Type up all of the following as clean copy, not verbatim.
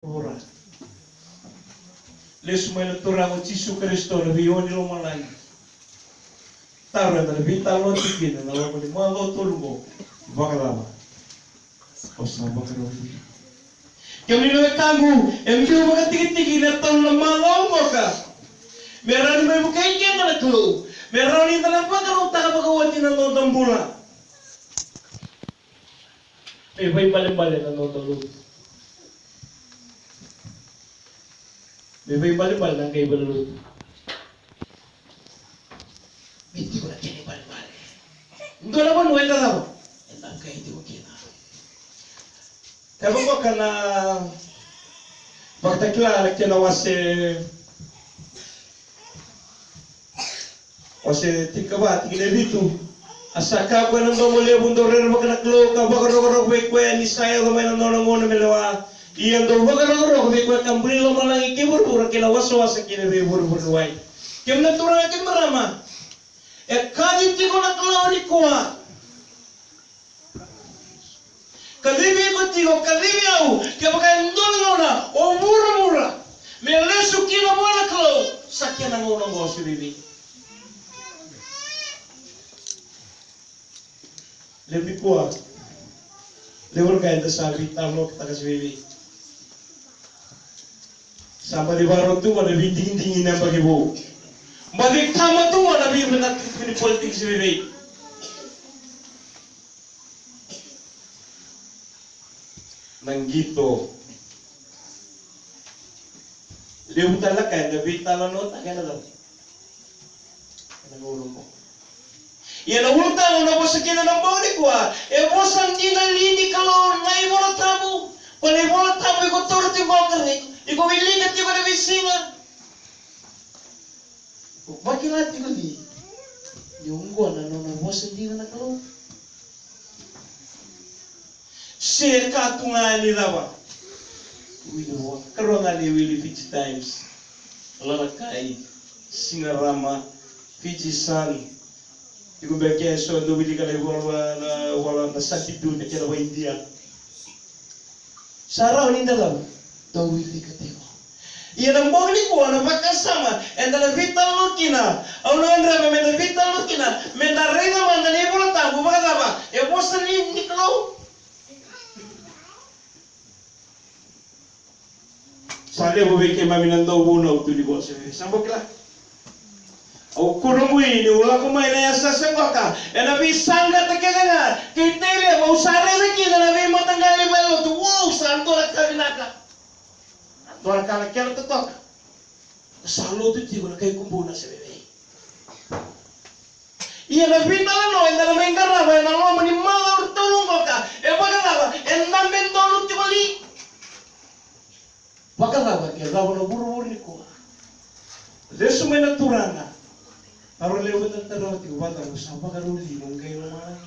ora. Lesu mai natura o Yesu Kristo na bioni lo malai. Tara na bita lo tikina na lo ni malo tulungo. Bakalama. Osa bakaro. Kami lo tagu, envio mga tiki-tiki na tol na malo mo ka. Meron may bukai kaya na naglo. Meron ni talaga bakaro taka pagawati na notong bula. May balik-balik na notong bula. May balik-balik na kay balulu. Hindi ko na kini balik-balik. Hindi na ba nuwenta na ba? Entang kaya hindi ko kina. Kaya ko ka na pagtakla kina wase tikaba tigile bitu asaka ko nang domole bundore maknaklo ka bakaro ko ko ni saya ko may nonong ngono melewa iyan do bakaro ko ko kambri lo malangi kibur pura kila waswas kile be bur wai kem na tura kem marama e kadi ti ko naklo ni ko kalibi ko ti ko kalibi au ke baka ndona o mura melesu kila bola klo sakya nang ngono go si bibi. Lebih kuat, lebih kaya sabi tamo kita kasih bibi. Sampai di baru tu mana dingin yang bagi bu. Bagi kamu tu mana bibi benar di politik si bibi. Nanggito. Lebih talak kaya lebih talonot kaya na daw. Nangulong mo. Yan ang utang na po sa kinanambawin ko e po sa tinalini kalau na imola tabu pala imola tabu ko turut yung bakar iko iligat yung na bisingan bakilati ko di yung ko na po sa hindi na kalau share ka tunga nila ba karoon nga ni Willie Fiji Times lalakay Singarama Fiji Sun. Iku bagian so do bili kali wala na sakit dunia kira wa India. Sarau ni dalam do bili katego. Ia nang bogli ko na makasama endala vital lukina. Au na andra me vital lukina. Me da reina manda ni bola tabu ba. E bosa ni niklo. Sale bo beke maminando buno tu di bosa. Sambokla. O kurumui ni ulah kumai na yasa sengwaka. Nabi sangga tekegana. Kitele mau sare lagi nabi matanggali balo tu. Wow, santo la kabinaka. Antora kala kela tetok. Salo tu tigo na kay kumbuna sa bebe. Iya nabi talano enda na mengkara ba na lo mani malo tulung ka. E bagala enda mentolo ti bali. Bagala ke rawo no buru-buru ni ko. Lesu mena turana. Kalau lewat antara tiga batang sama kalau di mungkin mana?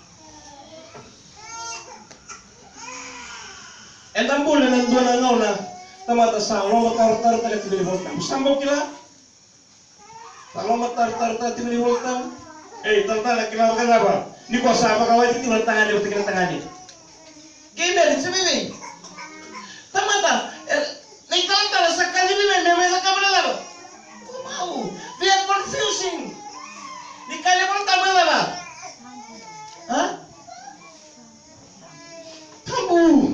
Entam bulan dan dua nana, tamata salo matar tak tiga di voltam. Sambau kila, kalau matar tiga di voltam, tanta kila makan apa? Ni kuasa apa kawat itu tangan dia, tiga tangan dia. Gimana sih bibi? Tamata, ni tanta sekali ni memang sekali lagi. Mau, dia confusing. Di kali pun tahu apa? Hah? Tabu.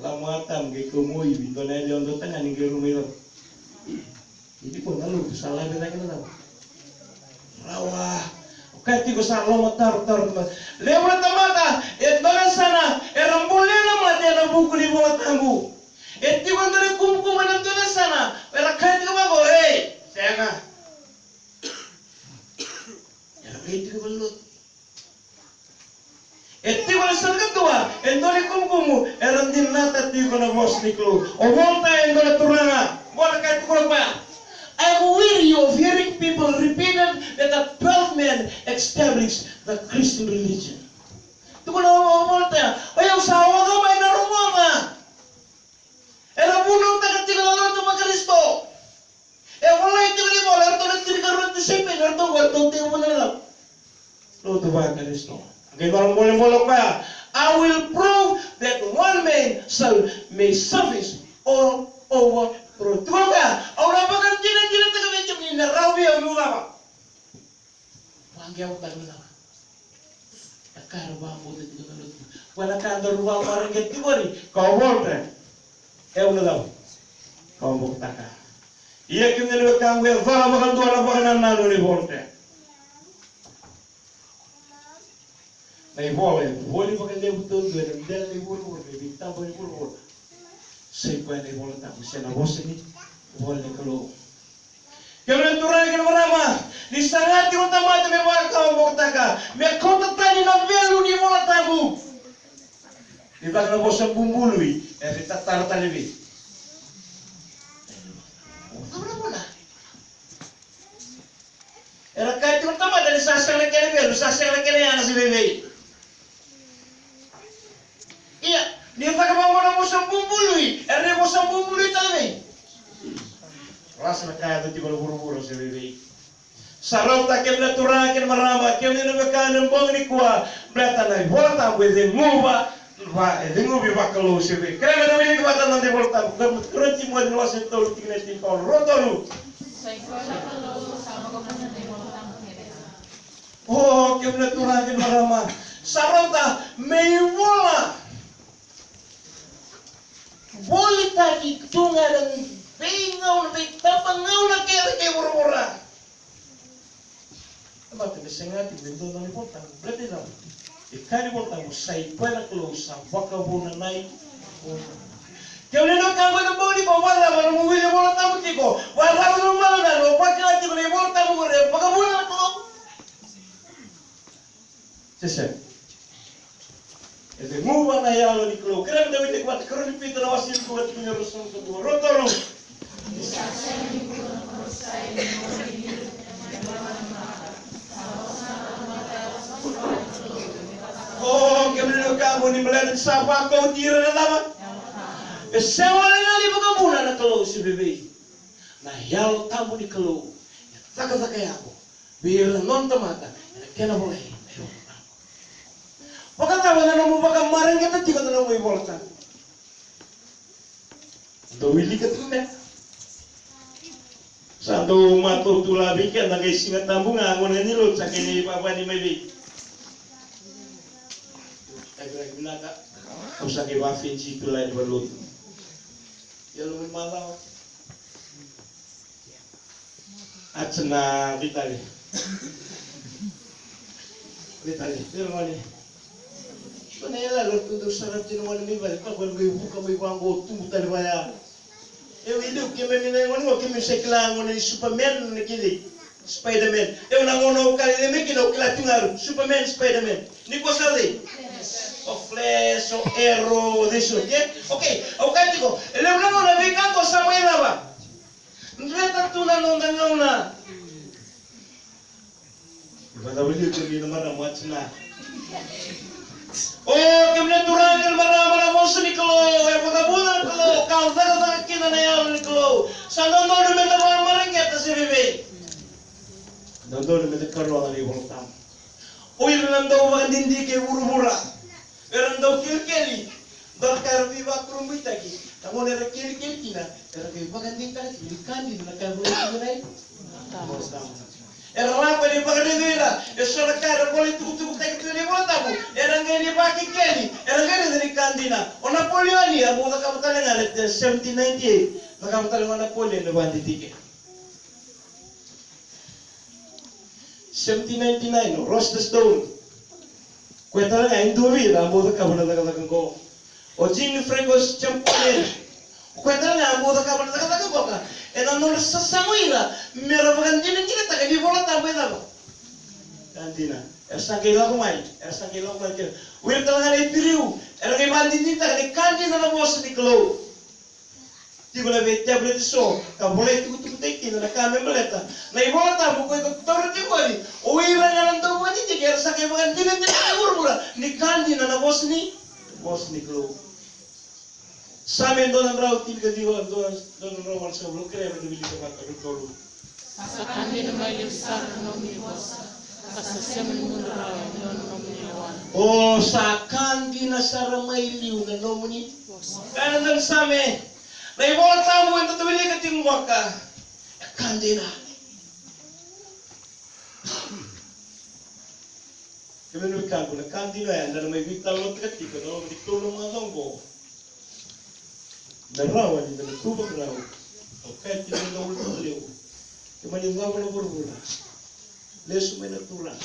Lama tam ke kumui bintang aja untuk tengah nih ke rumah itu. Jadi pun lalu salah kita kena tahu. Rawa. Kati ko sa lo matar. Lewat mata, dolan sana, rambulnya nama dia na buku di bawah tambu. Di bandar kum-kuman dolan sana, kati ko bago, saya nga. Itu belut. Eti wala sarga tua, endole kumkumu, erandin nata ti ko na boss niklo. O volta endole turanga, wala kay tukul pa. I'm weary of hearing people repeating that the 12 men established the Christian religion. Tukul na volta, ayaw sawa ka may narumama. Era puno ta kati ko na to Kristo. Wala ito ni mo, erto na tinikaroon ti sipin, erto warto ti mo na lang. Lo tu ba Kristo? Kay barang boleh-boleh pa. I will prove that one man may suffice all over through. Tumaga, orang bagan kina tengah macam ni narawi yang ulama. Panggil tak ulama. Takar bambu tu juga lalu. Wana kandar ruang orang ketigori kau boleh. Ulama. Kau boleh takar. Ia kini lebih kangwe. Fala bagan dua bagan nanu ni boleh. Nei boleh pakai dia betul dua dan dia ni boleh bintang boleh. Saya pun ni boleh tak mesti nak bos ni boleh kalau. Kemudian turun ke mana? Di sangat di utama tu memang kau buktakan. Mereka tadi nak belu ni boleh tahu. Di belakang bos bumbului, kita taruh tali bi. Mana? Era kait utama dari sasar lekere belu, sasar lekere yang nasi bebe. Iya, dia tak kemana bosan bumbului, bosan bumbului tadi. Rasa kaya tu tiba buru-buru sebebe. Sarau tak kena turun kena merambah, kena nak kanan bang ni kuah, belakang lagi. Bola tak boleh mengubah, mengubah bakal sebebe. Kerana dah ini kebatan nanti bola tak, kerana timuan luas itu tinggal timpal rotoru. Oh, kena turun kena merambah. Sarau tak mewah. Boleh tadi tunga dan bingau nak kira buru-buru. Tempat tu sengat itu ni potang berarti dah. Ikan ni potang usai pada keluar bakal buna naik. Kemudian orang kau nak beli bawa lah, orang mobil bola tamu tiko. Warna belum malu dah, lupa kita tiko ni bola tamu boleh, bakal buna keluar. Selesai. Ese mubah na yalo di keluar. Kerana dah kita kuat kerana kita lawasin kuat punya rusung kedua. Rotoru. Oh, kemudian kamu ni melihat siapa kau tira dalam? Sewa lagi bukan bulan nak keluar si bebe. Nah, yalo tamu di keluar. Saka aku. Biar nonton mata. Kena boleh. Baka tahu na namu baka marang kita tiga na namu ibolta. Dawili ka tuh. Satu matu tula bikin na kay singat tambung ngangon ni lo sa kini papa ni maybe. Tagra guna ka. Usa kay wafin si tulay balut. Ya lu malaw. At na ditali. Pero mali. Panela lo tu sarap tinuan mi balik pa kung may buka may kwango tumutan baya. Hidup kami minangon mo kami seklang ni Superman na kili. Spider-Man. Nangono kali ni kino kilatungar Superman Spider-Man. Ni ko sali. O Flash, o Arrow, this okay? Okay, tiko. Elem na mo na bikan ko sa mga ba. Nreta tunan na. Bada wili ko ni naman mo na. Oh, kemudian turun ke mana bos ni kalau, bulan kalau, kau tak kita na yang ni kalau, sana nol demi terang mareng kita si bebe, nol demi terang lagi voltam. Oh, ini nandau bagan dindi ke buru-buru, nandau kiri, dorkar viva kerumit lagi, kamu nera kiri kina, nera ke bagan dindi kan di nak buru kiri voltam. Era para pagadela, esora cara politu tak tu ni tabu. Era ngeni paki keli, era ngeni dari kandina. O Napoleon ni abu tak kamu ngalet 1798. Tak kamu tahu Napoleon ni bandi tiket. 1799, Ross the Stone. Kuenta nga Induri, abu tak kamu nak ko. O Jimmy Fregos Champion. Kuenta nga abu tak kamu nak ko ka. Enanol sa sanguira, meron bagan din kita tak di bola tahu apa. Kantina, esangkilo kumai. Wil talangan ipiriu, erang ibandi ni tak di kantina na bos ni klo. Di bola betia boleh so, kau boleh tu tekin na kami meleta. Na ibola tahu ko torot di kori. Wil nga nang tahu ni tiga esangkilo bagan din urmura ni kantina na bos ni klo. Saben donan raw tiga diwan donan raw wal sa blok kaya medyo bili ka mata rutolo. Sa kanila may lusar no mi bosa. O sakandi na saramay liw na nomuni. Kanan dan same. Na ibola tamu yang tatawili ka timwaka. Kandi na. Kami kago na kandi na yan. Na may vital lot ka tiko. Na magtulong mga tonggo. Narawan ni na tubag raw. O kahit hindi na ulit liw. Kamalingaw na burbura. Leso may natulang.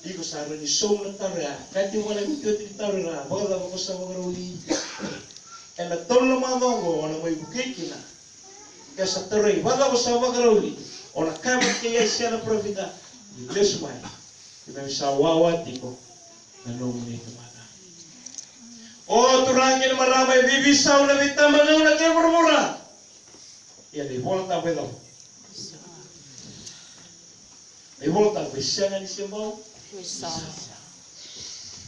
Iko sana ni som na tara. Kahit yung wala yung kyoto ni tara. Baka ko sa mga ruli. Kaya natulong mga tonggo. O na may bukay kina. Kaya sa taray. Baka ko sa mga ruli. O nakamat kaya siya na profita. Leso may. Kaya sa wawati ko. Nanong na ito mata. O turangin maramay. Bibisaw na bitama na una kayo murmura. Yan ay volta ba ito? Ay volta ba siya nga ni Simbaw?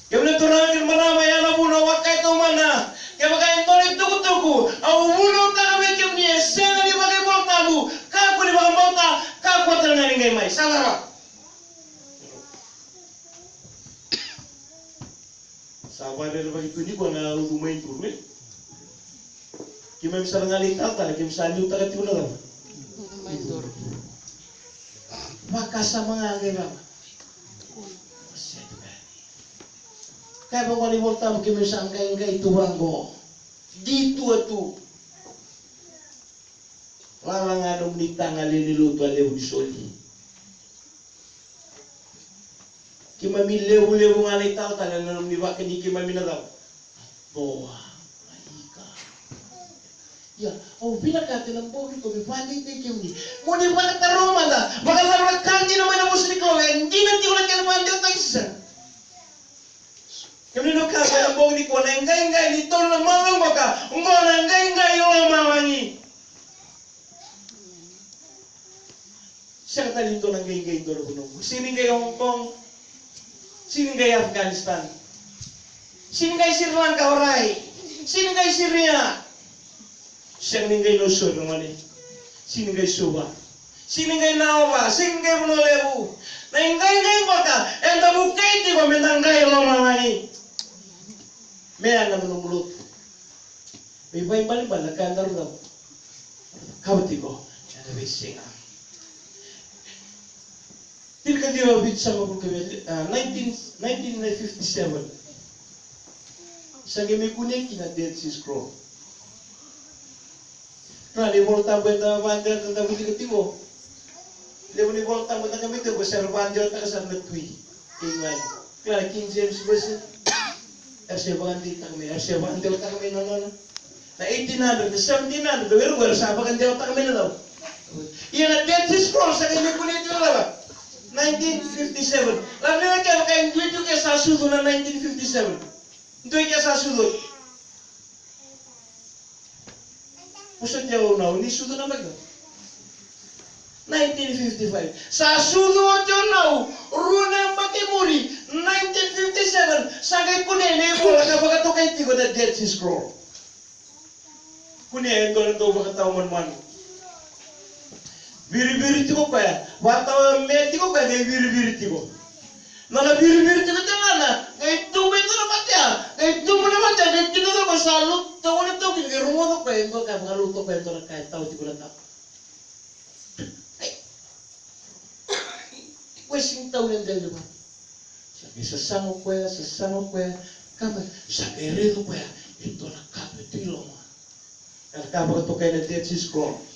Kaya na turangin maramay. Alam mo na wakay ito mana. Kaya makain tolik tuku-tuku. Ang umulo ta kami kaya niya. Siya nga ni bagay volta mo. Kako ni bagay volta. Kako at nga ni ngay may. Salah ba? Sabar dari begitu ni gua na lumayan turun. Kima bisa ngalih kata, kima bisa nyuta kat tuna lah. Lumayan turun. Maka sama ngagai bang. Kaya bang wali volta mo kima bisa angkai itu banggo. Di tua tu. Lalang anong ni tangali niluto alew di soli. Kima mi lewu ngalay tao tanan na lumiwakan ni kima mi nataw. Boa, maika. Ya, pinakatin ang bogi ko, mi pandit ni kim ni. Muni pa kataroma na, baka sa mga kanji naman ang musli ko, hindi na tiwala ka naman diyo tayo isa. Kami no kaya ang bogi ko, na ingay ni tol na mamang maka, na ingay yung mamangi. Siya katalindo ng ingay doon ko nung. Siningay Hong Kong, siningay Afghanistan, siningay Sri Lanka oray, siningay Syria, siningay Luzon naman eh, siningay Suba, siningay Nawa, siningay Monolebu, na ingay mo ka, and the bukay di ko menanggay lo mamani, meyan naman umulut, may balimbal na kandar daw, kabati ko, and the singa. Tilka di mabit sa mga kami, 1957. Sa game kuning kina Dead Sea Scroll. Nah, di volta benda bandar tentang budi ketimo. Lewu ni volta benda kami tu besar bandar tak kesana tui. Ingat. Kala King James version. Arsya banganti tak me, arsya bandar tak me nana. Na 1800, 1700, baru sahabat kan dia tak me nana. Iya na Dead Sea Scroll sa game kuning tu lah. 1957. Lalu na kaya kain duit itu kaya sasudo na 1957. Itu kaya sasudo. Pusat jauh na, ini sudo na baga. 1955. Sasudo jauh na, runa Makemuri 1957. Sagay kunene bola ka baga to kay tigo na Dead Sea Scroll. Kunene ko na to baga tawon man. Biri-biri tiko kaya, wata me tiko kaya kaya biri-biri tiko. Nala biri-biri tiko tengana, kaya tumin to naman ya, kaya tumin naman ya, kaya tino to masalut, tawo na to, kaya rumo to kaya, kaya mga luto kaya to na kaya tao tiko na tao. Wesing tao ng dahil naman. Sasamo kaya, kama, sa kerido kaya, ito na kapitilo mo. Kaya kapag ito kaya na Dead Sea Scroll.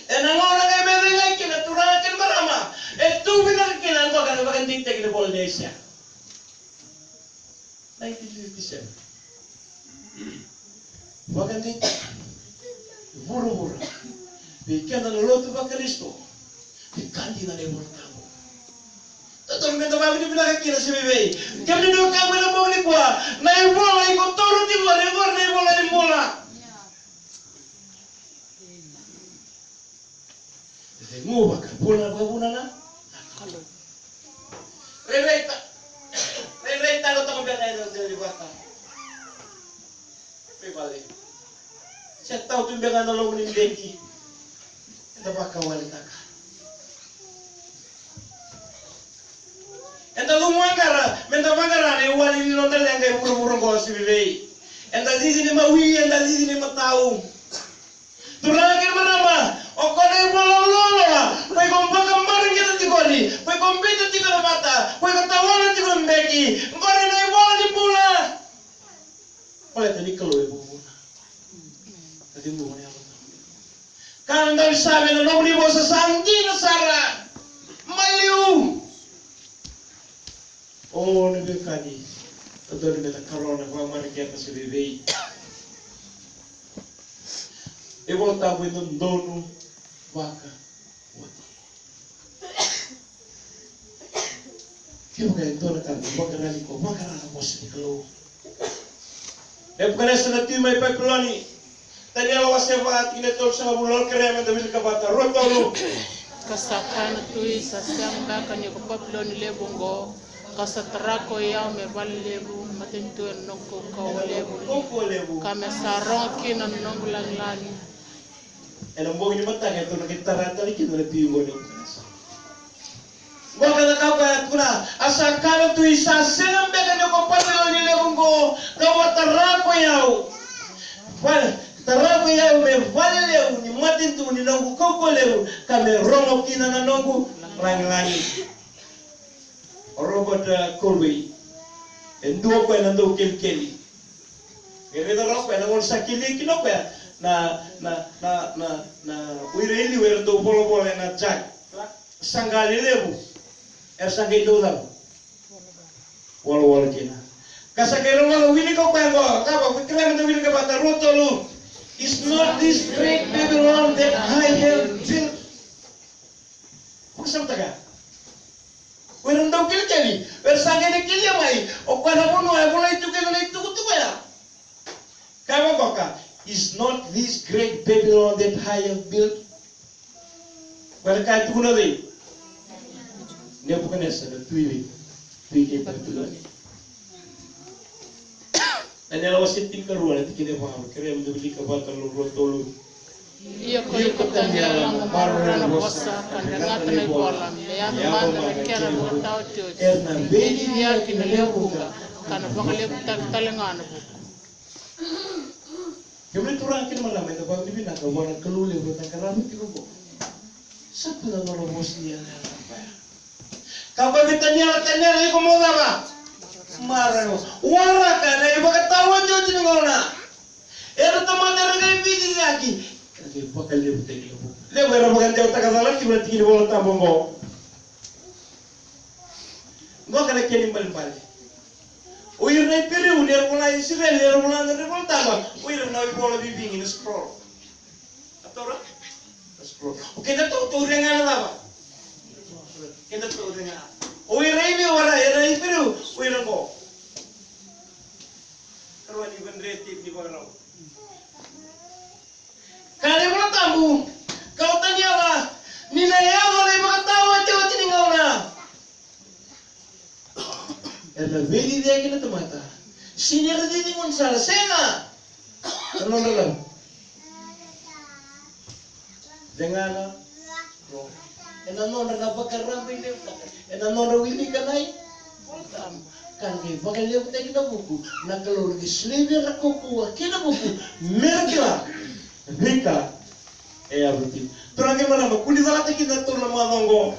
En ang orang ay medengay kinaturangan kin marama. Ito bilang kinan ko kan bagan dite kin Polynesia. 1957. Bagan dite. Buru-buru. Bikin na loto ba Kristo. Bikin din na lebon tamo. Tatol me to bagni bilang kina si bebe. Kami do ka mo mo ni kwa. Na ibola iko toro di mo rebor na ibola ni bola. Ngubah ka, puna na? Halo. Rereta ko tamo biya na dari bata. Pebali. Siya tao tumbiya ka na lomong ng dengki. Ito ba kawali ka? lu mangara menda mangara ne wali ni nonda lenga buru-buru ko sibei enda zizi ni mawi enda zizi ni matau turangir marama okone bolololo pai kompaka maringira tikoni pai kompita tikona mata pai katawana tikona beki ngore na bola di pula oleh tadi keluar ibu tadi mu ne kan dari sabe na nobri bosa sangi na sara maliu oh ne bekadi todo ni beta corona wa mari que pa sibei e voltava indo dono vaca wati que vai dona kan vaca rali ko vaca rala mos ni kalo e bukan essa tu mai pai peloni tani ela waseva ine tol sa bulol krema da bil kabata rotolo kasakana tu isa samba kanya ko papeloni lebongo kasatrako ya me vallebu matentu nonko ko lebu kame sarong kina nonglanglani ela mbo ni mata ke to kita rata ni kita lebih ngone ngol kada ka kuna asakana tu isa sembe kanya ko papeloni lebongo kawatarako yao wala tarako yao me vallebu ni matentu ni nongo ko lebu kame rongo kina na nongo langlani Robert Colby endo ko na do kelkeli ereda ro ko na won sakili kino ko na uireli wer do bolo na jack sangali lebu sangai do dal wal kina kasakero ngalo wini ko ngo ka ba krem do wini ka bata rotolu is not this great Babylon that I have built kusam taga We're not killing. We're saying kill you, my. O kana mo ay bulay tukin na itukutu ya. Kaya baka is not this great Babylon that I have built. Wala kaya tukuna rin. Niya po kanesa na tuwi kay Babylon. Nanyala wasit tingkaruan at kinepang kaya mo dubili ka bata lolo. Iya ko ikutanya lang marana bosa kandanga tane bola ya manda kera mo tao tio Erna bedi dia kinalebuga kana bakale talengana bu Kemudian turun kin malam itu bang dibina ke warna kelule buat kerana itu kok. Siapa yang orang Bosnia ni apa? Kau bertanya lagi kamu apa? Marah, warna kan? Ibu kata tahu je tu ngona. Era teman terang biji lagi. Kaki pakai lebu tegi lebu. Lebu era bukan jauh tak kasalah tiba tiba bola tambong go. Gua kena kini balik. Uir na piri ulir mulai Israel ulir mulai dari voltaba uir na bola bibing ini scroll atau apa scroll oke dah tu dengan apa kita tu dengan uir ini orang era piri uir ko karuan di bendreti di bawah kali mana tamu kau tanya lah nina ya boleh makan tahu aja tinggal na Ela vedi dia que não te mata. Senior dia ni mun salah sena. Tolong dalam. Jangan. Ena non na bakar ramai dia. Ena non wili kanai. Kan ke bakal dia tadi na buku. Na kalau lagi slave ra koku kena buku. Merkela. Vika. Berarti. Terang mana kuli salah tadi na tolong manongo.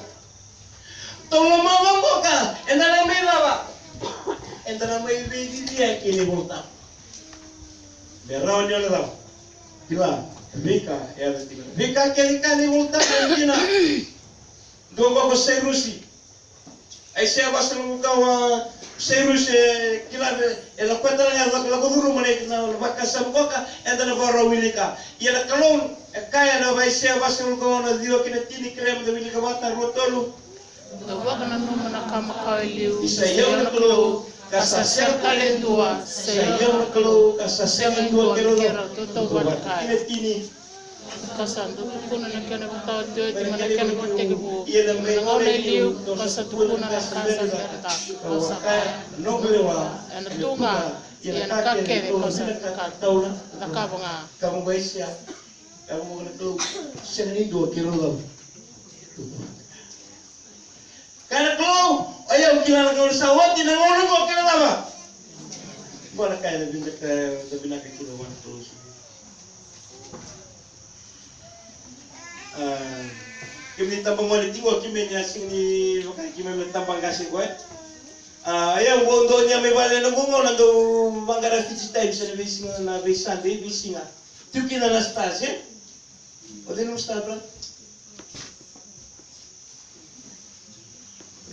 Tolong manongo ka. Ena na mai lava. Entra mai vedi dia que ele voltar. Berau ni orang. Bila Vika ya betul. Vika que ele kan voltar Argentina. Dogo ko Serusi. Ai se abasal mukawa Serusi kila ela kwenda ya la koduru mane na bakasam koka entra na baro wilika. Ia kalon kaya na vai se abasal mukawa na dio que tini krem de wilika bata rotolu. Dogo kana no mana kama kailiu. Isayaw na kulo kasasel kalian dua, sayaw na kulo kasasel dua kilo. Ini tini. Kasan tu pun nak kena bertahu dia di mana kena bertegi bu. Nangau liu kasan tu pun nak kasan berta. Kasan. Nonglewa. Anak tunga. Yang kakek kasan kakak. Kakak bunga. Kamu baik siap. Kamu nak kulo seni 2 kilo lah. Karena kalau ayam kila ngol sawat di ngol ko kila lama. Bola kaya na kila wan terus. Kimi tambang mo tinggo kimi nya sini bakay kimi tambang kasi ko ayang bondo niya may bale na bungo na do mangara fisita ibsa na bisinga na bisande bisinga. Tu kina na stage. O din mo sta bro?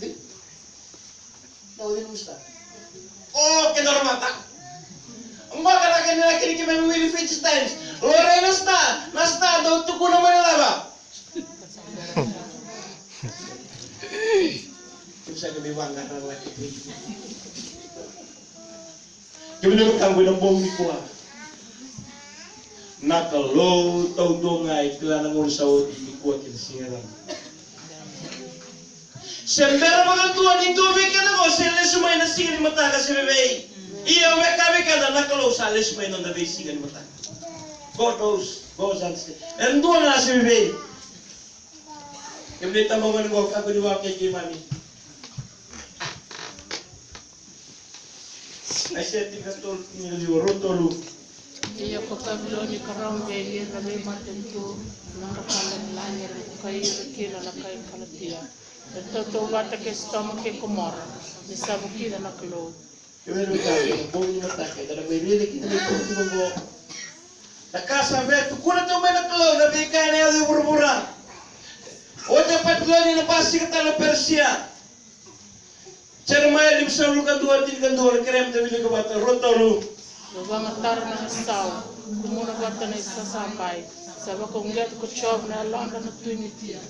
Di? No din mo sta. Oh, que normata. Ang baka na kanila kini kimi may fisita times. Lore na sta do tu kuno man laba. Bisa kami bangga dengan laki itu. Kami nak kamu nak bom ni kuah. Nak kalau tahu dongai kelana ngurus sawat di kuah kita singaran. Sembera makan tuan itu mereka nak sele semua nak singan di mata kasih bebe. Iya mereka nak kalau sele semua nak bebe singan di mata. Godos anse. Enduan kasih bebe. Kami tambah menengok aku di wakil gimana? Aisyah tinggal tol ni rotolu. Iya ko Pabloni karang beli rabi matentu nangkalan langir kai kila na kai kalatia. Toto bata ke stomach ke komora. Bisa bukida na klo. Kami nak bom ni mata ke dalam beli kita ni tu bom. Nakasa vet kuna tu mana klo na bikai na yung burbura. Oja Pabloni na pasti kita na Persia. Cara maya lim sa lukan dua krem de bilang kebata rotolu. Bang tar na saw. Kumuna bata na isa sampai. Sabi ko ngat ko chob na landa na tuimitia.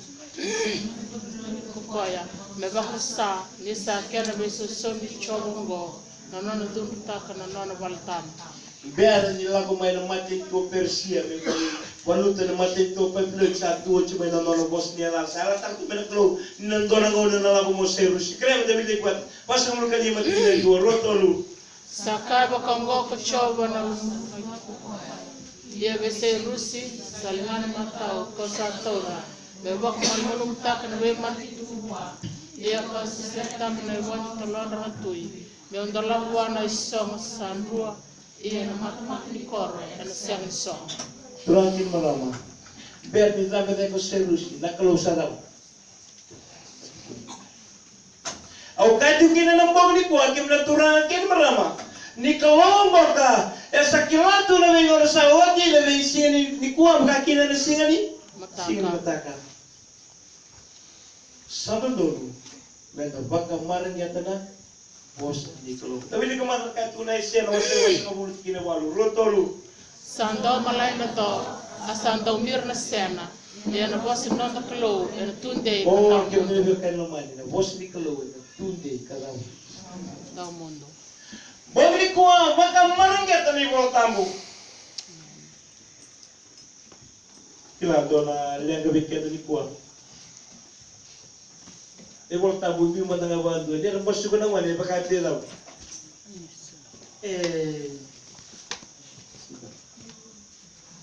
Kukoya. Meba ko sa ni sa kena beso somi chob ngo. Nanono dun taka nanono baltan. Biar ni lagu main mati tu Persia memang walau tu mati tu Pabloni satu cuma nanono Bosnia lah. Salah tak tu mana kalau nandona ngono lagu Moserus. Krem de bilang kuat. Pasang lu kali mati ni dua rotolu. Sakai bakongo ko choba na ye bese Rusi Salman matau ko sa tora. Bebak man mulum tak na be mati tu. Dia pas setam na wan talon ratui. Me ondalang wana isong sandua. Iya mat ni koro ana siang isong. Turangin malama. Biar ni zabe de ko Rusi na kalau sadam. Au kaju kina nambong ni kuah kim na turangin malama. Ni kawang baka esa kilatu na mengor sawati na sini ni kuah kaki na singa ni mataka. Sabe dulu. Menda baka marang ya tana bos ni kalau. Tapi ni kemana kat tunai sen wase kabulut kina walu rotolu. Sando malay na to asando mir na sena. Ya na bos no na klo na tunde Oh, kim ni kan naman na bos ni kalau tunde kalau. Daw mundo. Bogli kuah baka marang ya tani bol tambu. Kila dona lenga biket ni kuah. Bol tambu bi mo tanga bandu. Dia bos ko nang wani baka dia daw.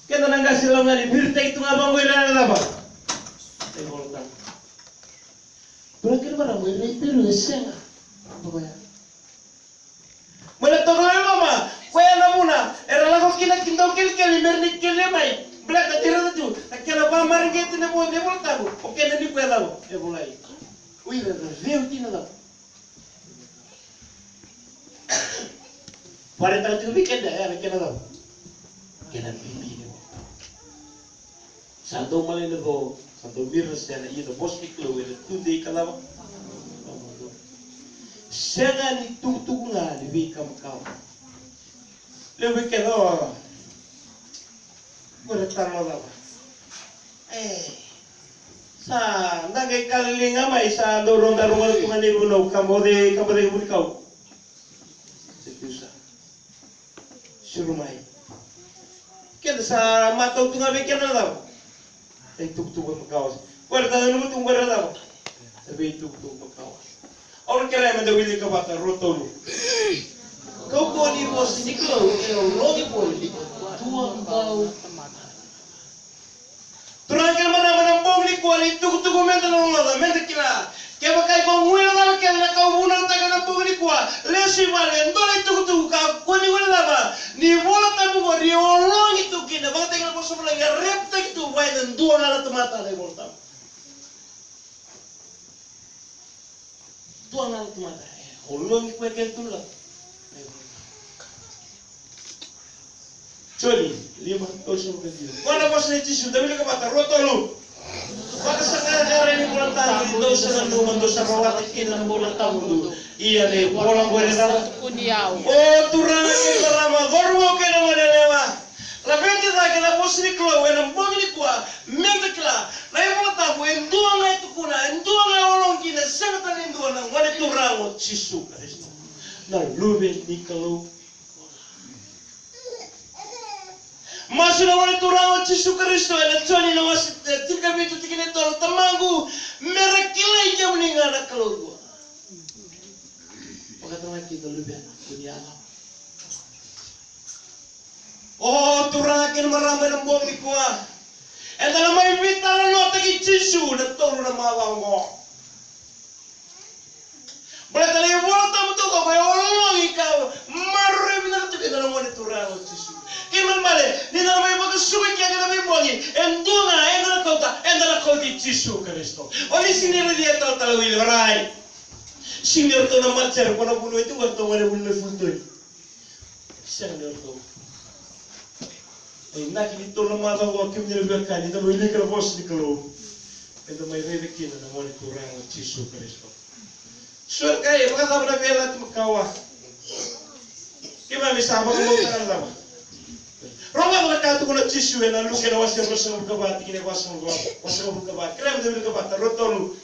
Kena nang gasilang ngani birte itu ngabang ko ila ba. Bol tambu. Turakin marang mo itu lu senga. Apa ya? Mana togla mama, kaya na muna. Era lang ko kinakindong kilkili mernik kilimay. Black na tira na tu. Akala ba maringet na mo de volta ko. Okay na ni pwela mo. E bulay. Uy, review tina daw. Pare ta tu weekend ya, kena daw. Kena bibi mo. Santo malay na go. Santo mirnas na ito boss kiklo ito tundi kalawa. Senga ni tutuk nga ni bikam kau. Lebih kena. Bertama lah. Sa nagay kalilinga may sa dorong darungan tungan ni bunaw kamode buni kau. Sekusa. Surumay. Kaya sa mataw tunga bikyan na daw. Ay tuktukan magkawas. Bertama naman tunga na daw. Sabi tuktuk magkawas. Orang kira yang mendawili kebata rotolu. Kau ni bos ni kau, rogi poli, tuang kau. Turangkan mana bom ni kuali tuku menda nolada, menda kila Kaya makai ko ngwela lava kaya nakaubuna taga na bugni kwa. Lesi vale ndole tuku ka kuni wala lava. Ni bola tabu ko ni olong itu kina. Baka tinggal ko sumula nga repta itu vai dan dua ngala tumata na bola tabu. Dua ngala tumata. Olong ikwe kaya tula. Choli, 5 tosong kecil. Mana bos ni tisu, tapi ni kemata rotolu. Baka sekarang ini bulan tahun itu sedang dosa rawat ikin bulan tahun itu. Iya deh, bolang gue dah. Oh turun ke lama, gorwo ke nama lewa. Lalu kita kena bos ni keluar, enam bom ni kuah, menteklah. Lalu bulan tahun itu dua itu kuna, dua orang kina sebentar ini dua orang, mana turun cisu karis. Nah, lube ni kalau masuk nama itu orang Yesus Kristus ada Tuhan yang masih tiga itu tiga itu temangu mereka lagi yang meninggal nak keluar. Pakai teman kita lebih dunia alam. Oh turun akan meramai nembong di kuah. Entah nama ibu tahu nota Yesus dan turun nama Allah. Boleh tadi boleh tahu tu kau orang ikau marah benar tu kita nama itu orang Yesus. Kiman male, ni na may magsuwi kaya na may bongi. Enduna, endala kota Yesus Kristus. Oli sinira dia talawil maray. Sinir to na matcher ko na puno ito warto wala buno fultoy. Sinir to. Ay nakikito na mga ko kim ni Rebecca ni talo ili ka boss ni Kalo. Ito may Rebecca na mo ni kurang Yesus Kristus. Sure kay makasama na bela makawa. Kima misama ko mo lang. Roma berkata kuna Yesus na luke na wasi rosa berkabat kini wasi berkabat. Kira betul berkabat rotolu.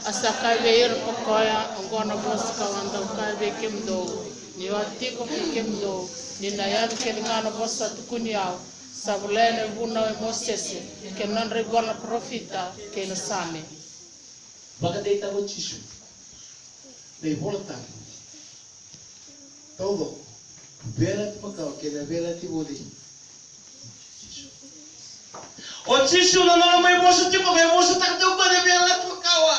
Asa kabe pokoya ngona bos kawanda kabe kimdo. Ni wati ko kimdo. Ni nayat kelingana bos tukunyao. Sabulene buna Moses kenan regona profita ken same. Baka deita ko Yesus. Dei volta. Todo. Vela ti pakaw kena vela ti bodi. O Yesus na nalo may bosa tipo kay bosa tak daw pa na bela makawa.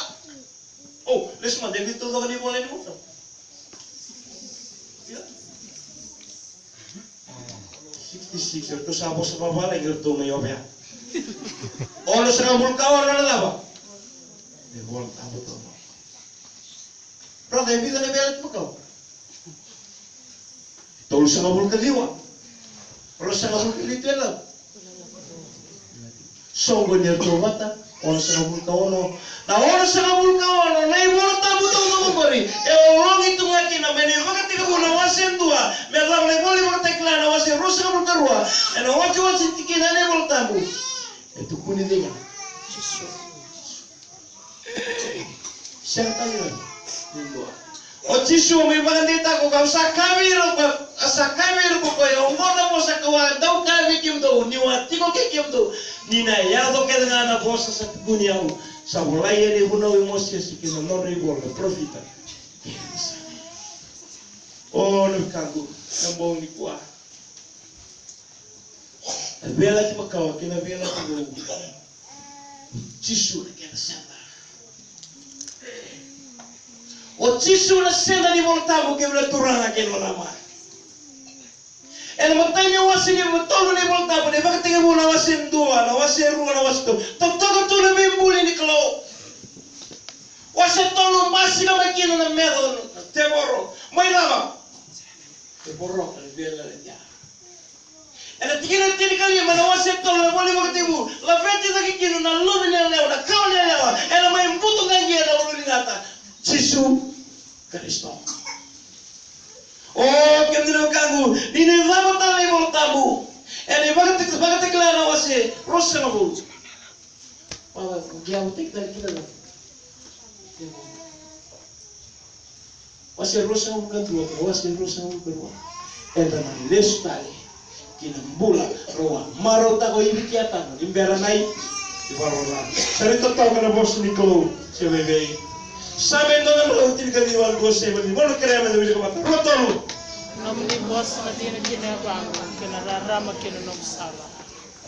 Oh, lesma debit to ni bola ni mo. 66 to sa bosa babala ngirto ngayo ba. Ono sa bulkawa na laba. De bol tabo to. Pero debit na bela makawa. Tol sa bulka diwa. Pero sa bulka dito lang. Songgo niya mata, ono sa bulka ono. Na ono sa bulka ono, na ibono tabu to mo bari. E orang itu ngaki na meni wakati ko na wasen tua. Me la le boli wakati kla na wasen rosa bulka rua. E na watu wasen tikina ne bol tabu. E tu kuni denga. Siapa ni? Nimbo. O Yesus may magandita ko sa kamero sa kamero ko yo ngona mo sa kawa daw kami kimdo ni wati ko kimdo ni na yado ke na bosa sa dunia sa bulaya ni huno mo si kino no ribol profita o no kangu na bong ni kwa vela ti makawa kina vela ti Yesus ke na o Yesus na senda ni voltavo que vela turana que no nama. El montaña wasi ni tolu ni voltavo de vakati que bona wasi ndua na wasi rua na wasi to. Toko tu na membuli ni klo. Wasi tolu masi na makina na medo te borro. Mai lava. Te borro ka vela ya. El tigre tiene kali mana wasi tolu na boli vakati bu. La venti da kino na lubi na leo na kawa na leo. El mai mbuto gangi na ulu ngata. Yesus Kristus. Oh, kemdino kangu, ini lama tali voltamu. Ini bagat klana wase rosa nabu. Pala, dia utik dari kita lah. Wase rosa nabu kan dua, wase rosa nabu kedua. Enda na lesu tali. Kina mbula roa. Maro tako ibi kiatan, imbera nai. Ibarola. Sari total kana bos Nikolo, sebebe. Sabe no na util ka diwal go se bali bolo krema de ko mata rotolu nomni boss na dina kina bang kina rarama kina nom sala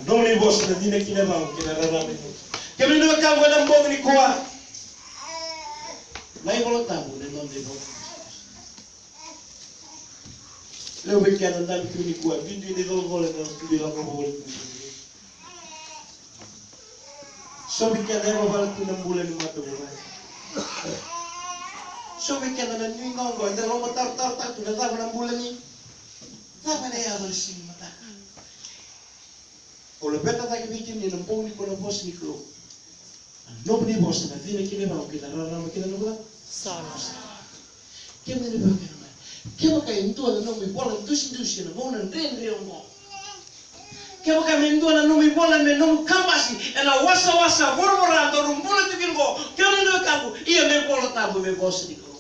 nomni boss na dina kina bang kina rarama kemi no ka wala mbong ni kwa Lai bola tabu ne non de bola. Leo weekend andando più di qua, quindi di dove vuole non studi la bola. So weekend ero balik tu 6 bulan di mata bulan. So weekend na ni ngongo, anda lo matar tu na tahu 6 bulan ni. Tama na ya bersih mata. Kalau beta tak bikin ni nampung ni kono bos ni klo. Nobody bos na dina kini mau kita rara kita nubla. Salah. Kaya ni bagai na. Kaya kayak itu ada nomi bola dus na mau nan ren mo. Kaya kami itu na nomi bola me nomi kambasi, ena wasa borboran dorong bola tukin go. Kaya ni kaku iya me bola tabu me bos ni klo.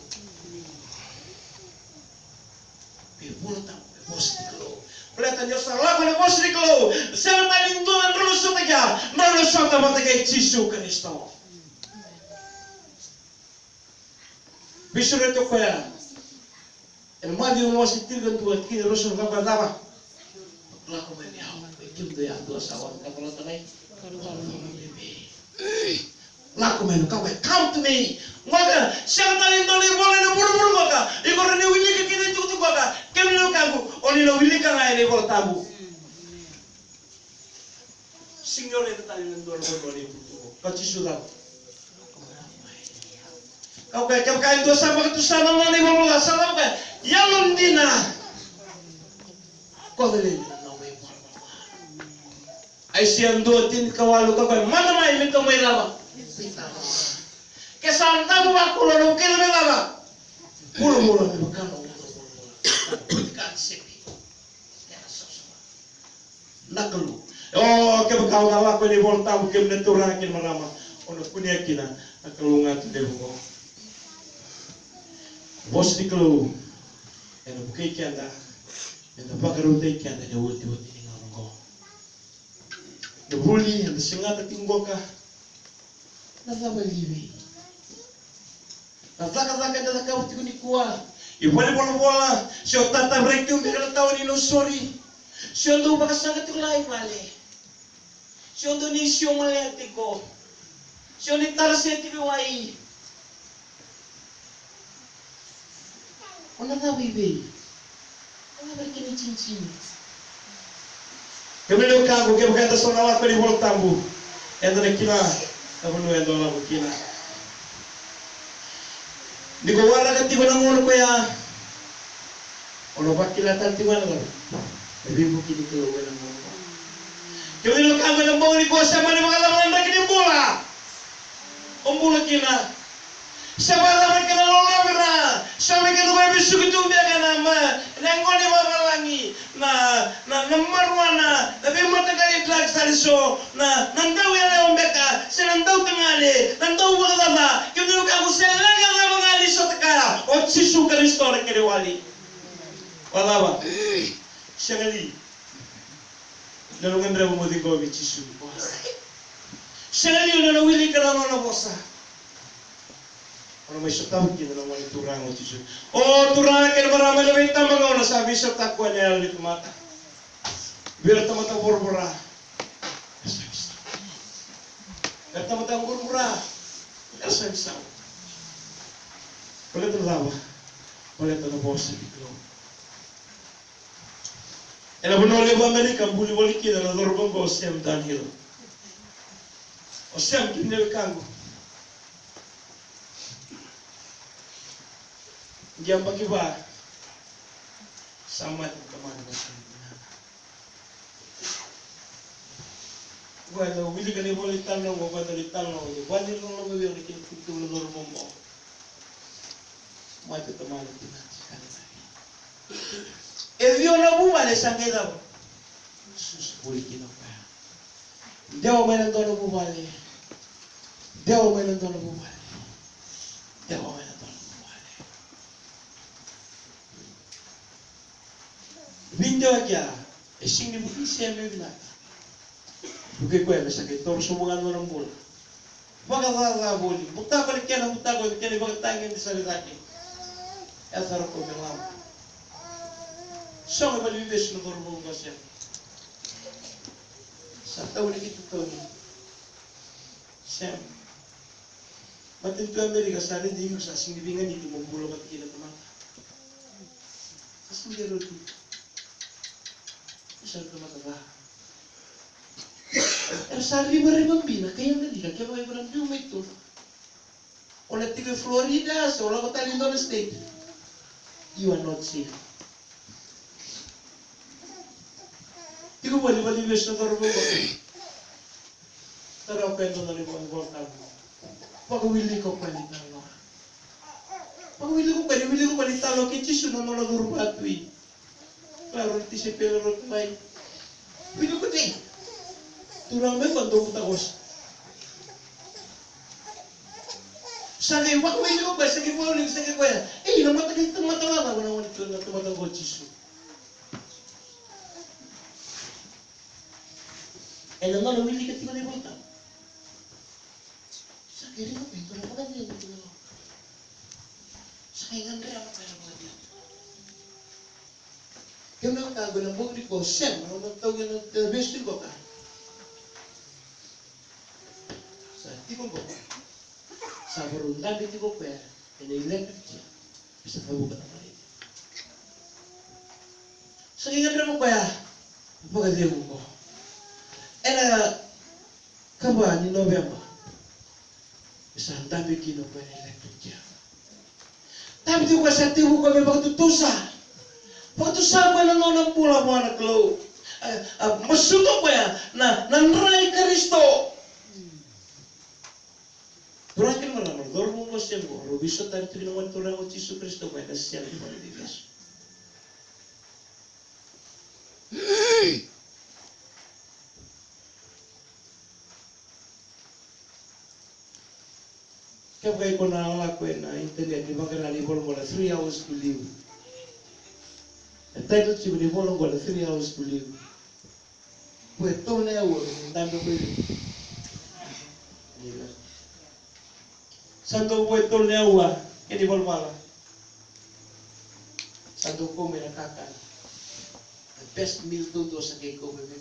Me bola tabu me bos ni klo. Peleta Dios lagu me bos ni klo. Saya tadi itu na dulu sotega, dulu sota mata kayak Yesus Kristo. Bisure to kaya. El madi uno si tirgan tu aquí de los daba. Laku me miau. Kim tu ya dua sawan kapal tanai. Laku me kau come to me. Maka siapa talin toli boleh na buru-buru maka. Iko rene wili ke kita tu maka. Kem no kagu. Oni no wili ka ngai ne bol tabu. Signor itu talin toli boleh buru. Kaci sudah. Kau kayak itu sama itu sana mana ni bola salam kayak yang dina. Kau beli nama bola. Aisyah dua tin kawalu kau mana mai minta mai lama. Kesan tahu aku lalu kira lama. Mulu ni makan. Naklu. Oh, kau aku ni bola tahu kem neturakin marama. Ono punya kina nakalungan tu demo. Bos di kelu, ena bukai kianda, ena bakarutai kianda dia woti ni nganggo. Dia buli, ena sengata tinggoka, nasa baliwi. Nasa dia kau tiku ni kuah. Ibu ni bola, siapa tata breaking mereka tahu ni no sorry. Siapa tu bakas sangat tu lain male. Siapa tu ni siapa male tiko. Siapa ni tarasi tiko wai. Ona tahu ibu, ona berkini cincin. Kemana kagu, kemana kita sonala kau di bola tambu, enda nak kina, apa nu enda lah kina. Di kawara kan tiba nangon ko ya, ono bakila tal tiba nangon, lebih bukit di keluar nangon. Kemana kagu nak bawa di kuasa mana mengalah anda kini bola, bola kina. Sabalah mereka lola berna, sampai kita bayi besuk itu dia kan nama, nengkol di bawah langi, nomor mana, tapi mata kali drag tadi so, nandau yang lewat mereka, senandau tengah nandau berapa, kita kamu selagi apa mengali so teka, Yesus Kristo nak kiri wali, walaba, sekali, dalam gendera mudi kau Yesus, sekali udah nawili kalau nak bosa. Orang masih tahu kita nama itu orang itu. Oh, turang kita beramai lebih tambah orang sabi serta kuanya di mata. Biar teman-teman berbura. Biar teman-teman berbura. Elsa bisa. Boleh tertawa. Boleh tertawa bos itu. Ela benole Amerika buli boli kita na dorbong ko Osem Daniel. Osem kinel kango. Diam bagi ba sama teman bosan. Gua lo wili kali boleh tanong, gua dari tanong. Bandir lo biar bikin pintu lo dorbong ko. Mati teman kita sekali lagi. Evio na buma le sangeda. Sus boleh kita pa. Dewa may nandono bumali. Dewa may nandono bumali. Dewa may nandono bumali. Video kya? Esing ni buki siya may binata. Buki ko yan, sakit. Toro sumungan mo ng bola. Baka tata boli. Bukta balik kya na bukta ko. Kaya baka tangin di salitaki. Esa ko bilang. So nga malibis na dormong ka siya. Sa taon na ito to. Siyem. Matin tu Amerika sari di sa sing dibingan itu membulo kat kita teman. Asing dia roti. Usar ke mata. Sari bina kaya ngali ka kaya may parang biu itu. Oleh tiga Florida, seolah kota Lindon State. You are not safe. Tiga bali besok terus Tara pendo na libon volta. Pag-wili ko palitalo. Pag-wili ko palitalo kiti suno no lagur patui. Claro, ti se pelo ro mai. Wili ko ti. Turang me kondo putakos. Sagi wak wili ko ba sagi pauling sagi ko ya. Namata kiti mata-mata na wala ko na tumata ko tisu. Nang wili ka ti ko ni volta. Kiri ko pintu na pala niya dito. Sa kailan rin ako kaya mga diyan. Kaya mga kago ng bukri ko, Shem, ano nagtawag ng telebestin ko ka? Sa tikong ko ka. Sa barundan dito ko kaya, ina-electric siya. Bisa kabukat ang malit. Sa kailan rin ako kaya, pagkadiyan ko. Kaba ni November. Bisa dami kino pa electric siya. Tapi di ko sa tibo kami pagtutusa. Pagtutusa mo na ng pula mo anak lo. Masuto ko ya na nanray Kristo. Turakin mo naman, dormo mo siya mo. Rubiso tayo naman turang o Jesu Kristo kaya kasi siya naman ibigay. Kaya ko na lakuin na internet di bagay ni bolong wala 3 hours to live. At tayo si ni bolong wala 3 hours to live. Pwede to na yawo ng dami ko yun. Santo pwede to na yawo hindi bolong wala. Santo ko may nakakan. The best meal to sa kay ko bebe.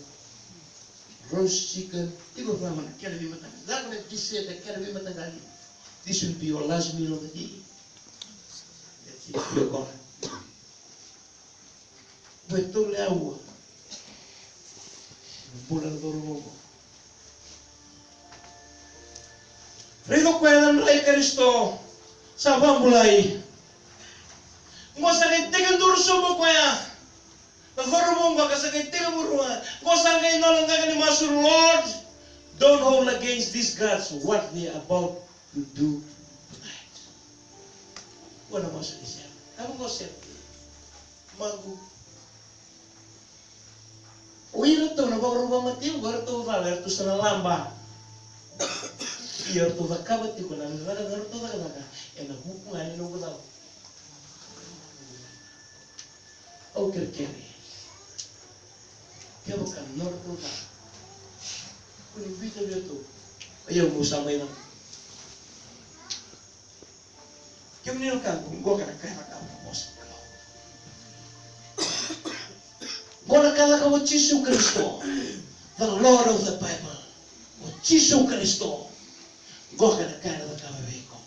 Roast chicken. Di ko pa man kaya nabi matagal. Lako na dessert kaya nabi matagal. This will be your last meal of the day. That's it. You're gone. Betul ya Allah. Bulan turun. Rito kwenan ray Kristo. Sabang mulai. Ngo sakit tigan durso mo kuya. Nagoro mo ba kasakit tigan mo ruwa. Ngo sakit no lang kagani masur Lord. Don't hold against these gods what they are about to do tonight. Wala masuk siya. Kamu ko siya. Magu. Uwira to na bagro mati, garo to valer to sa lamba. Iyo to vakabat ko na naga to naga. Ena hukum ani no daw. Okay, kere. Kaya kan norto na. Kung video to. Ayaw mo samay na. Kaya mo kan gua kana kaya ka bos. Gua nakala ka mo Jesu Kristo, the Lord of the Bible. O Jesu Kristo. Gua kana kaya ka beko.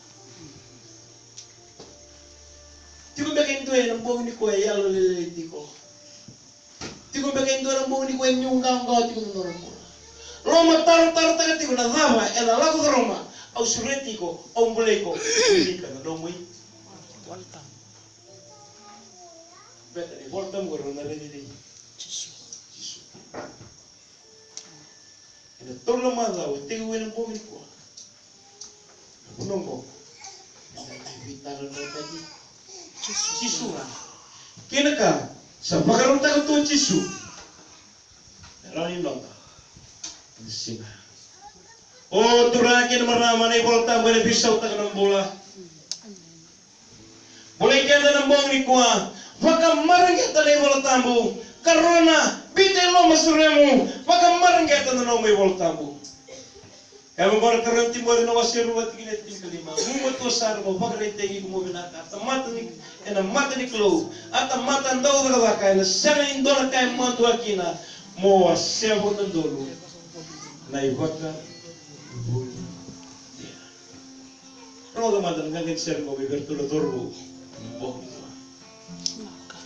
Tigo bakin to ng buong ni ko yalo leliti ko. Tigo bakin to ng buong ni ko yung kanggo tigo no mo. Roma tar taga tigo na dama ela lago de Roma. Au suretico, au mbuleko, indica no muy. Volta. Beta ni volta mo ro na redi. Jesu. Ina tolo mala o te wena po mi ko. Unongo. Vital no tadi. Jesu. Kena ka sa pagkaroon ta ko to Jesu. Pero ni nonga. Sima. Oh, turakin marama na volta mo bisaw ta ng bola. Boleh kaya ng bong ni kuha. Baka marangya ta na voltambu. Karona bite lo masuremu. Baka marangya ta na may voltambu. Kaya mo bara karon timbo na wasiru at ginet tin kalima. Mo to sar mo baka rentegi mo binata. Mata ni klo. At mata ndaw daga kay na sana indora kay mo to akina. Mo wasebo ndolo. Na ibaka roga mantan ngangin ser ko bibertulo turbo. Bok. Naka.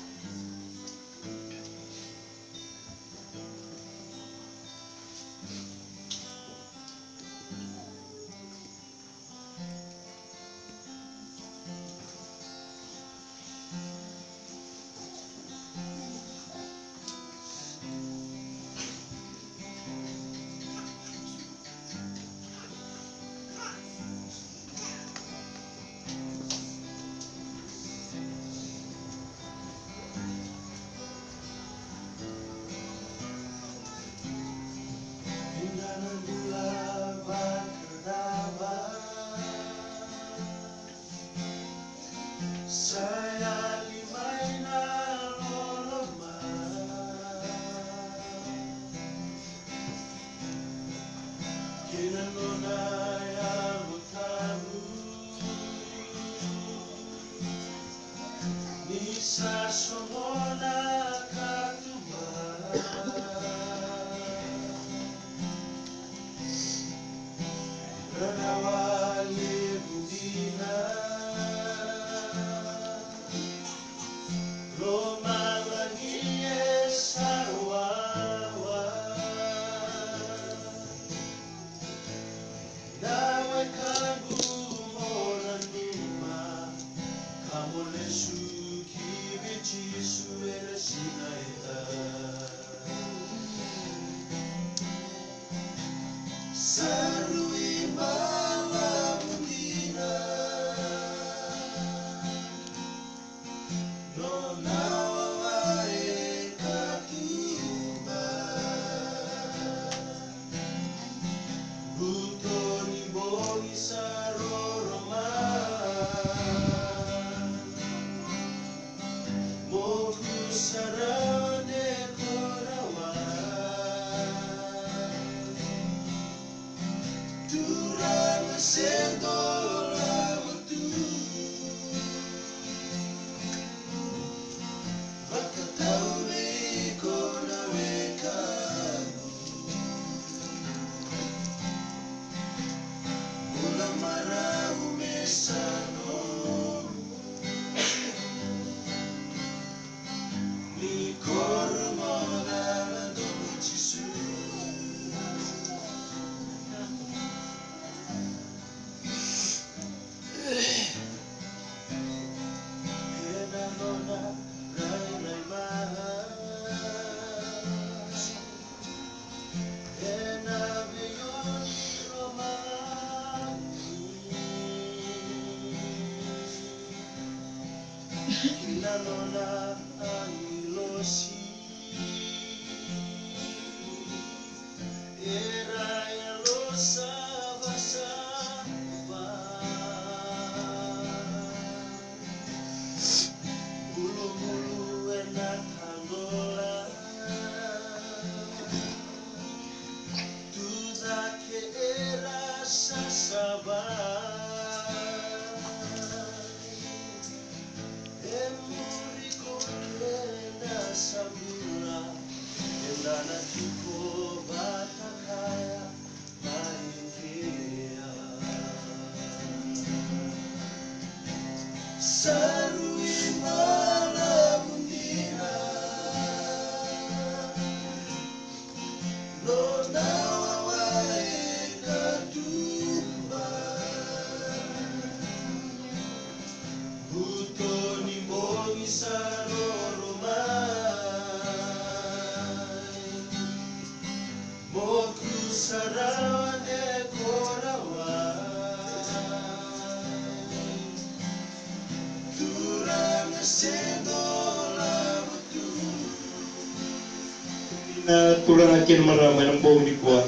Tulang akin maramai ng bawang di kuat.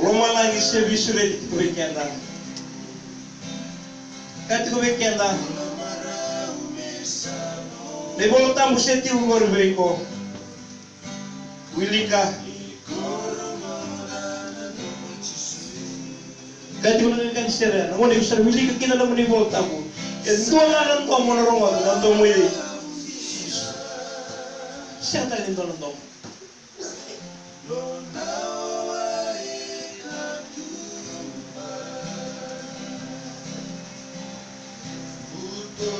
Roma lagi sebi sulit kebekian dah. Kat kebekian dah. Nebol tamu seti umur beko. Wilika. Kat kebekian kan sera. Namun ibu sera wilika kina namun nebol tamu. Dua ngaran tuh mau norong atau tuh mau ini. Siapa yang tolong?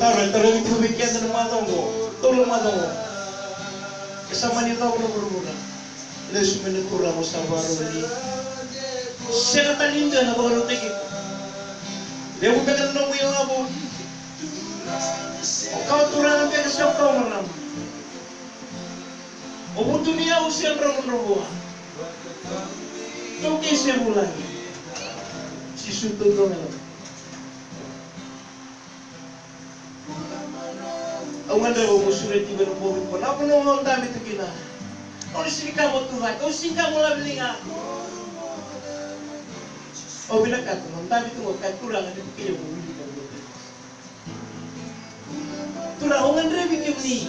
Taruh itu bikin dan madongo, tolong madongo. Kesama ni tahu nomor-nomor. Lepas menekurang usahawaru ni. Saya kata linda na baru tegi. Dia bukan nombor yang abu. Kau turun ke siapa kau menang? Obu dunia usia nomor-nomor. Kau kisah mulai. Si sutu dong. Ang anda mo sulit iba ng bobin ko. Napo nung ang dami ito gina. Kung sika mo tuhay, kung sika mo labili nga. O binakat mo, ang dami ito mo, kahit kurang, hindi kayo bumili ka mo. Turang, ang anda bikin ni.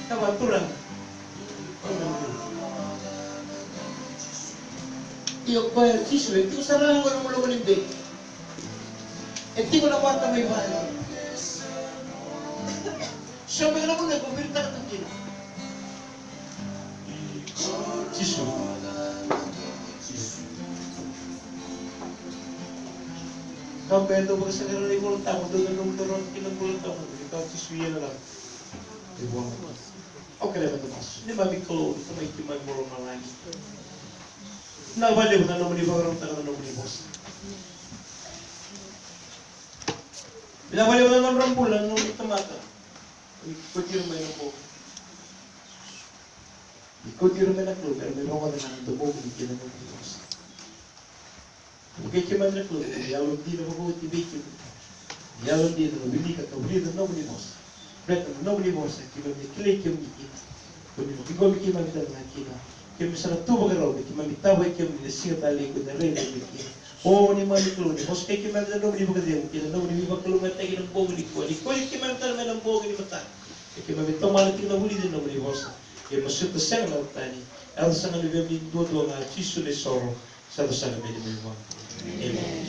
Kawa, turang. Iyo ko, siswe, ito sarahan ko ng mulungan ng bake. Hindi ko na wata may bahay. Siya may alam mo na, bumilita ka tangkin. Sisu. Kapag ito mga sa kanila yung ulang tao, doon na nung doon kinang ulang tao. Ikaw, sisu yan na lang. Okay naman ito, mas. Hindi ba bigkalo, ito may kimay mo rin malangin. Nabali mo na naman ibang tayo na naman ibos. Binabaliw na ng rambulan nung itamata. Ikot yung may po. Ikot yung may naklo, pero may mga na ng dumo, hindi na ng Diyos. Okay, kiman naklo, yalong di na mabuti, bikyo. Yalong di na mabili ka, kabuli na naman ni Boss. Brett, naman ni Boss, kiman ni Kilik yung ikit. Kung mo, ikaw may kiman ito na kina. Kaya sa natubag araw, kiman itaway kiyo, singa tali ko na rin, bikyo. Oh, ni mali keluar ni. Bos kaki mana dah nombor di bagian kita nombor di bagian keluar mata kita nombor di kuali. Kuali kita mana dah mana nombor di mata. Kita mana tahu malah kita nombor di nombor di bos. Ya maksud tu saya nak tanya. Elsa nak lebih dua-dua ngaji sulit soro. Satu sana beda memang. Amen.